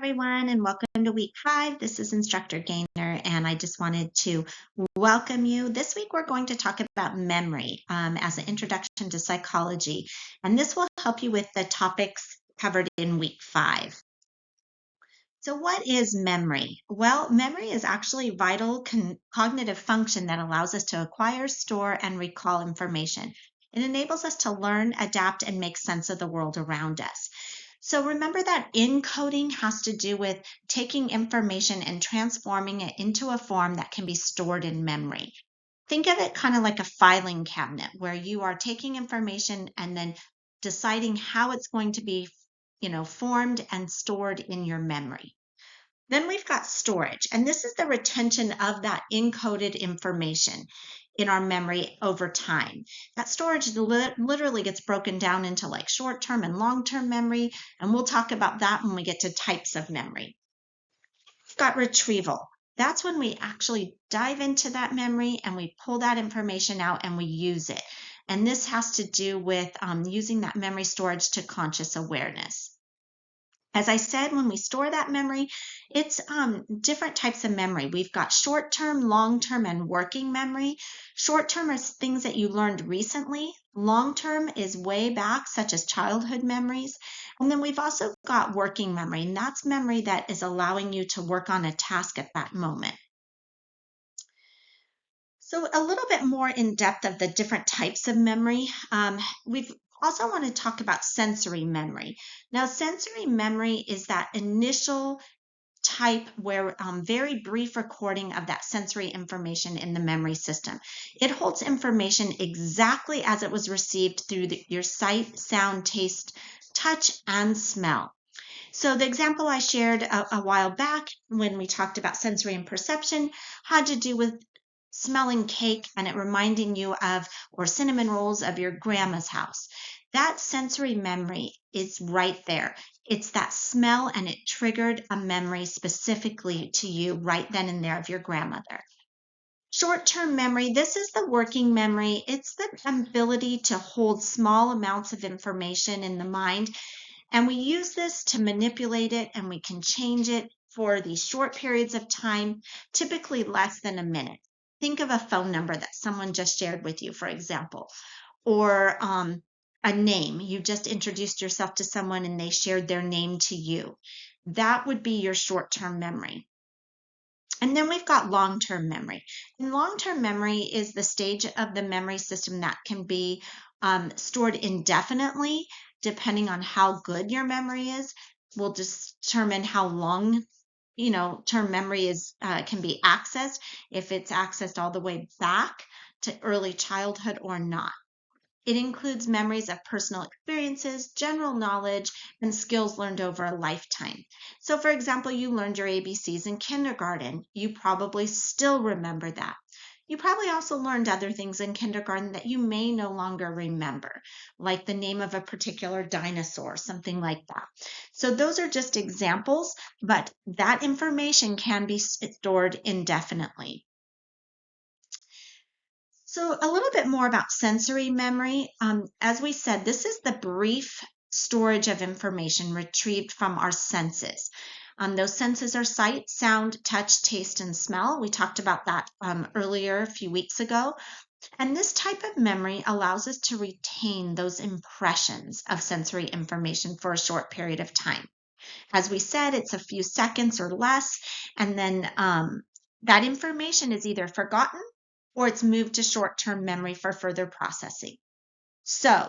everyone, and welcome to week 5. This is Instructor Gainer, and I just wanted to welcome you. This week, we're going to talk about memory as an introduction to psychology, and this will help you with the topics covered in week 5. So, what is memory? Well, memory is actually vital cognitive function that allows us to acquire, store, and recall information. It enables us to learn, adapt, and make sense of the world around us. So remember that encoding has to do with taking information and transforming it into a form that can be stored in memory. Think of it kind of like a filing cabinet where you are taking information and then deciding how it's going to be, formed and stored in your memory. Then we've got storage, and this is the retention of that encoded information in our memory over time. That storage literally gets broken down into like short-term and long-term memory, and we'll talk about that when we get to types of memory. We've got retrieval. That's when we actually dive into that memory and we pull that information out and we use it. And this has to do with using that memory storage to conscious awareness. As I said, when we store that memory, it's different types of memory. We've got short-term, long-term, and working memory. Short-term is things that you learned recently. Long-term is way back, such as childhood memories. And then we've also got working memory, and that's memory that is allowing you to work on a task at that moment. So a little bit more in depth of the different types of memory. We've also want to talk about sensory memory. Now, sensory memory is that initial type where very brief recording of that sensory information in the memory system. It holds information exactly as it was received through your sight, sound, taste, touch, and smell. So the example I shared a while back when we talked about sensory and perception had to do with smelling cake and it reminding you of, or cinnamon rolls of your grandma's house. That sensory memory is right there. It's that smell and it triggered a memory specifically to you right then and there of your grandmother. Short-term memory, this is the working memory. It's the ability to hold small amounts of information in the mind. And we use this to manipulate it and we can change it for these short periods of time, typically less than a minute. Think of a phone number that someone just shared with you, for example, or a name. You just introduced yourself to someone and they shared their name to you. That would be your short-term memory. And then we've got long-term memory. And long-term memory is the stage of the memory system that can be stored indefinitely, depending on how good your memory is. Will determine how long term memory is can be accessed, if it's accessed all the way back to early childhood or not. It includes memories of personal experiences, general knowledge, and skills learned over a lifetime. So, for example, you learned your ABCs in kindergarten. You probably still remember that. You probably also learned other things in kindergarten that you may no longer remember, like the name of a particular dinosaur, something like that. So those are just examples, but that information can be stored indefinitely. So a little bit more about sensory memory. As we said, this is the brief storage of information retrieved from our senses. Those senses are sight, sound, touch, taste, and smell. We talked about that earlier a few weeks ago. And this type of memory allows us to retain those impressions of sensory information for a short period of time. As we said, it's a few seconds or less, and then that information is either forgotten or it's moved to short-term memory for further processing. So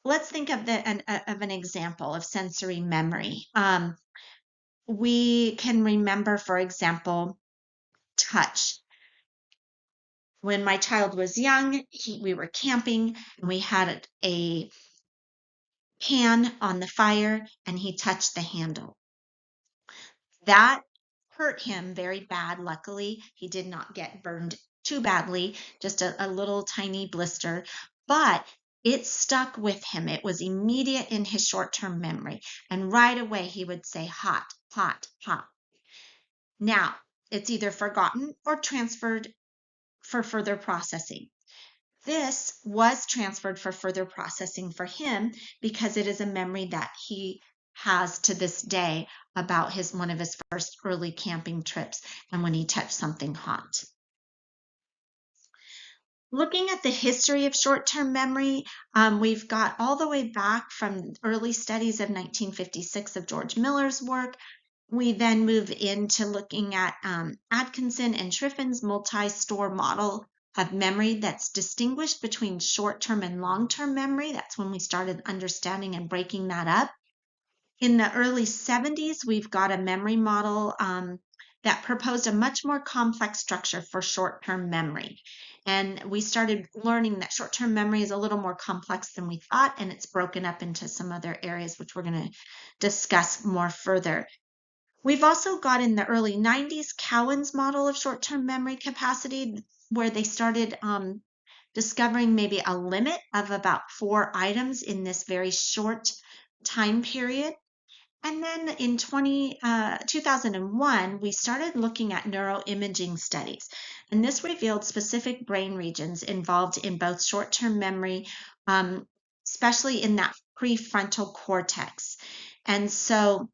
let's think of an example of sensory memory. We can remember, for example, touch. When my child was young, we were camping and we had a pan on the fire and he touched the handle. That hurt him very bad. Luckily, he did not get burned too badly, just a little tiny blister, but it stuck with him. It was immediate in his short-term memory. And right away, he would say hot, hot, hot. Now, it's either forgotten or transferred for further processing. This was transferred for further processing for him because it is a memory that he has to this day about one of his first early camping trips and when he touched something hot. Looking at the history of short-term memory, we've got all the way back from early studies of 1956 of George Miller's work. We then move into looking at Atkinson and Triffin's multi-store model of memory that's distinguished between short-term and long-term memory. That's when we started understanding and breaking that up. In the early 70s, we've got a memory model that proposed a much more complex structure for short-term memory. And we started learning that short-term memory is a little more complex than we thought, and it's broken up into some other areas, which we're going to discuss more further. We've also got in the early 90s, Cowan's model of short-term memory capacity, where they started discovering maybe a limit of about 4 items in this very short time period. And then in 2001, we started looking at neuroimaging studies, and this revealed specific brain regions involved in both short-term memory, especially in that prefrontal cortex. And so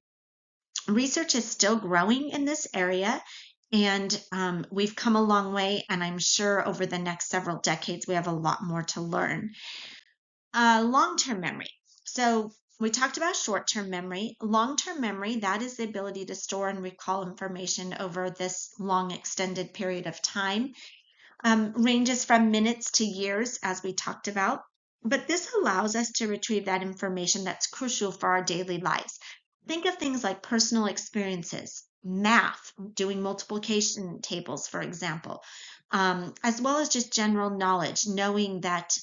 research is still growing in this area, and we've come a long way, and I'm sure over the next several decades, we have a lot more to learn. Long-term memory. So we talked about short-term memory. Long-term memory, that is the ability to store and recall information over this long extended period of time. Ranges from minutes to years, as we talked about. But this allows us to retrieve that information that's crucial for our daily lives. Think of things like personal experiences, math, doing multiplication tables, for example, as well as just general knowledge, knowing that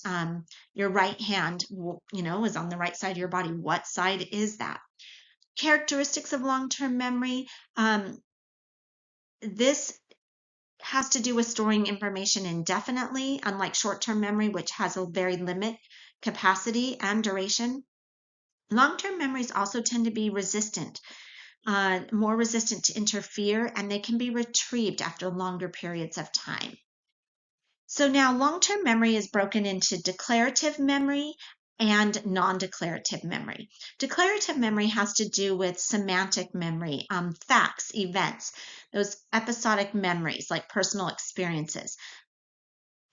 your right hand, is on the right side of your body. What side is that? Characteristics of long-term memory. This has to do with storing information indefinitely, unlike short-term memory, which has a very limited capacity and duration. Long-term memories also tend to be resistant, more resistant to interfere, and they can be retrieved after longer periods of time. So now long-term memory is broken into declarative memory and non-declarative memory. Declarative memory has to do with semantic memory, facts, events, those episodic memories like personal experiences.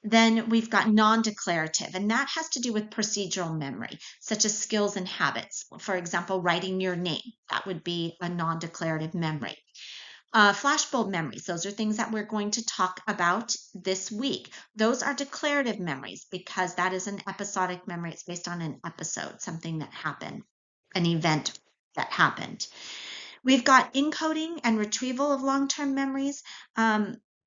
Then we've got non-declarative, and that has to do with procedural memory, such as skills and habits. For example, writing your name, that would be a non-declarative memory. Flashbulb memories, those are things that we're going to talk about this week. Those are declarative memories because that is an episodic memory. It's based on an episode, something that happened, an event that happened. We've got encoding and retrieval of long-term memories.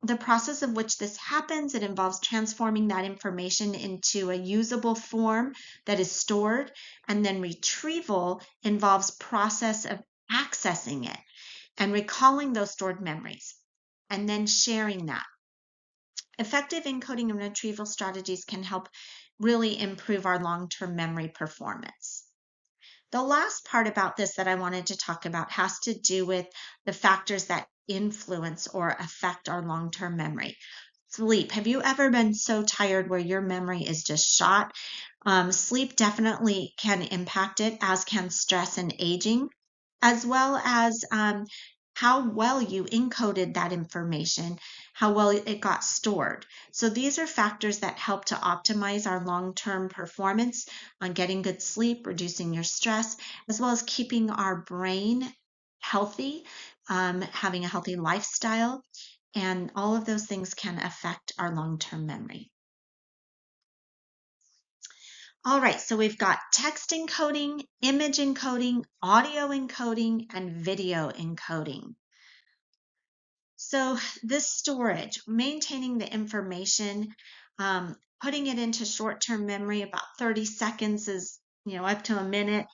The process of which this happens, it involves transforming that information into a usable form that is stored, and then retrieval involves process of accessing it and recalling those stored memories, and then sharing that. Effective encoding and retrieval strategies can help really improve our long-term memory performance. The last part about this that I wanted to talk about has to do with the factors that influence or affect our long-term memory. Sleep. Have you ever been so tired where your memory is just shot? Sleep definitely can impact it, as can stress and aging, as well as how well you encoded that information, how well it got stored. So these are factors that help to optimize our long-term performance on getting good sleep, reducing your stress, as well as keeping our brain healthy, having a healthy lifestyle, and all of those things can affect our long-term memory. All right, so we've got text encoding, image encoding, audio encoding, and video encoding. So this storage, maintaining the information, putting it into short-term memory, about 30 seconds is, up to a minute,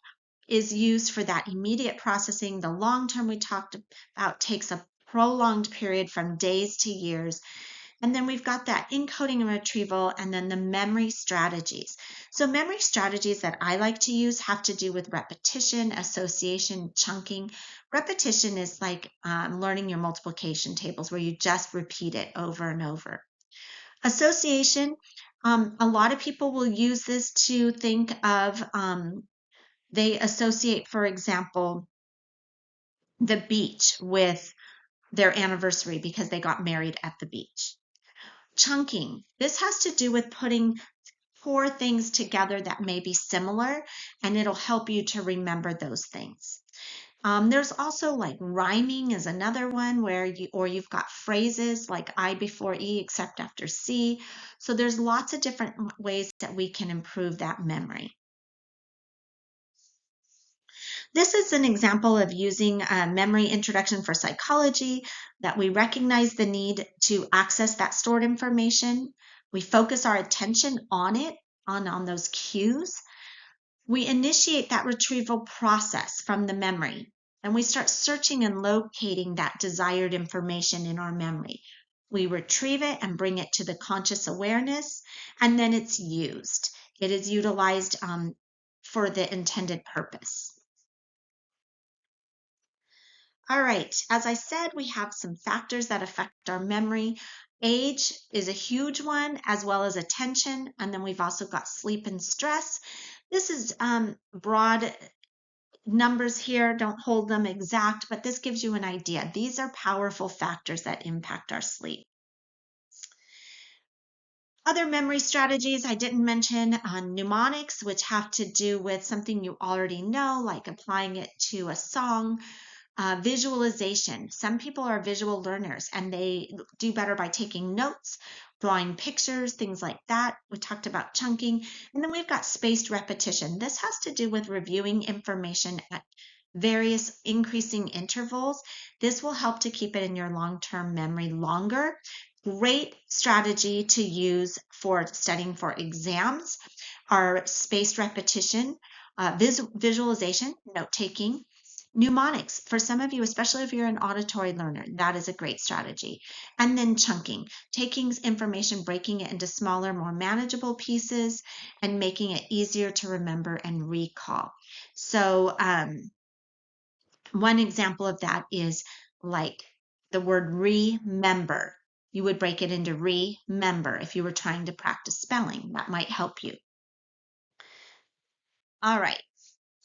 is used for that immediate processing. The long-term we talked about takes a prolonged period from days to years. And then we've got that encoding and retrieval, and then the memory strategies. So memory strategies that I like to use have to do with repetition, association, chunking. Repetition is like learning your multiplication tables where you just repeat it over and over. Association, a lot of people will use this to think of They associate, for example, the beach with their anniversary because they got married at the beach. Chunking. This has to do with putting four things together that may be similar, and it'll help you to remember those things. There's also like rhyming is another one where you've got phrases like I before E except after C. So there's lots of different ways that we can improve that memory. This is an example of using a memory introduction for psychology, that we recognize the need to access that stored information. We focus our attention on it, on those cues. We initiate that retrieval process from the memory, and we start searching and locating that desired information in our memory. We retrieve it and bring it to the conscious awareness, and then it's used. It is utilized for the intended purpose. All right, as I said, we have some factors that affect our memory. Age is a huge one, as well as attention, and then we've also got sleep and stress. This is broad numbers here, don't hold them exact, but this gives you an idea. These are powerful factors that impact our sleep. Other memory strategies I didn't mention, mnemonics, which have to do with something you already know, like applying it to a song. Visualization. Some people are visual learners and they do better by taking notes, drawing pictures, things like that. We talked about chunking. And then we've got spaced repetition. This has to do with reviewing information at various increasing intervals. This will help to keep it in your long-term memory longer. Great strategy to use for studying for exams are spaced repetition, visualization, note-taking. Mnemonics, for some of you, especially if you're an auditory learner, that is a great strategy. And then chunking, taking information, breaking it into smaller, more manageable pieces, and making it easier to remember and recall. So one example of that is like the word remember. You would break it into remember if you were trying to practice spelling. That might help you. All right.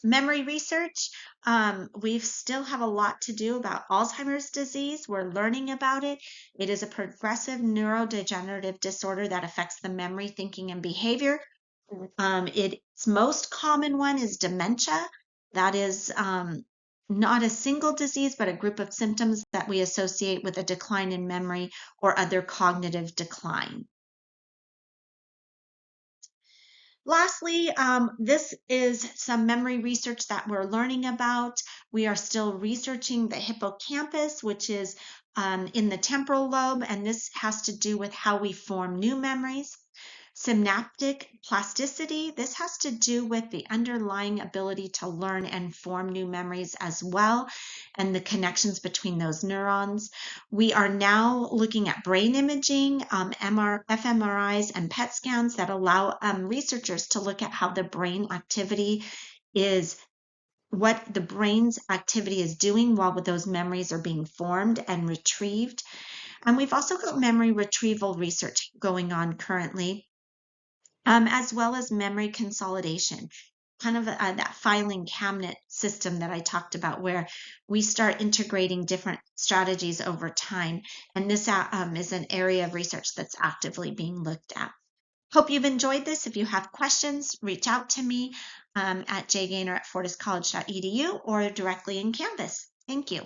Memory research, we still have a lot to do about Alzheimer's disease. We're learning about it. It is a progressive neurodegenerative disorder that affects the memory, thinking, and behavior. Its most common one is dementia. That is not a single disease, but a group of symptoms that we associate with a decline in memory or other cognitive decline. Lastly, this is some memory research that we're learning about. We are still researching the hippocampus, which is in the temporal lobe, and this has to do with how we form new memories. Synaptic plasticity, this has to do with the underlying ability to learn and form new memories as well, and the connections between those neurons. We are now looking at brain imaging, fMRIs, and PET scans that allow researchers to look at how the brain activity is, what the brain's activity is doing while those memories are being formed and retrieved. And we've also got memory retrieval research going on currently, as well as memory consolidation, kind of that filing cabinet system that I talked about, where we start integrating different strategies over time. And this is an area of research that's actively being looked at. Hope you've enjoyed this. If you have questions, reach out to me at jgaynor@fortiscollege.edu or directly in Canvas. Thank you.